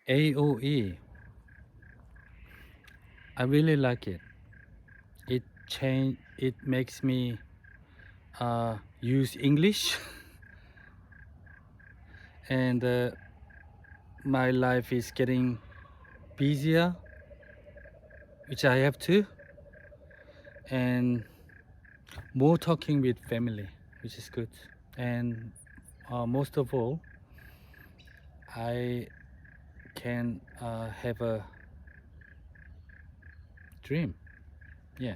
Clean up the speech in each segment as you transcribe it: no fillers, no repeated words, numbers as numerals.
AOE. I really like it. It makes me use English and my life is getting busier, which I have to, and more talking with family, which is good. And most of all, I can have a dream, yeah,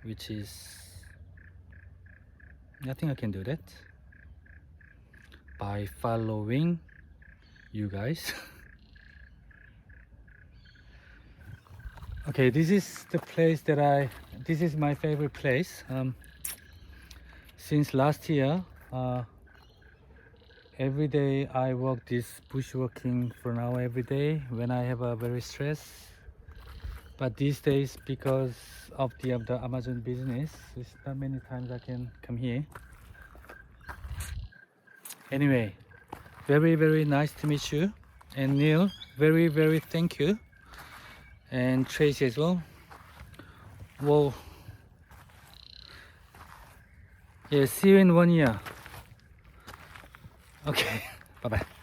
which is, I think I can do that by following you guys. Okay, this is the place that this is my favorite place. Since last year, every day I walk this bushwalking for now every day when I have a very stress. But these days, because of the Amazon business, it's not many times I can come here. Anyway, very nice to meet you. And Neil, very thank you. And Tracy as well. Whoa. Yeah, see you in 1 year. Okay, bye bye.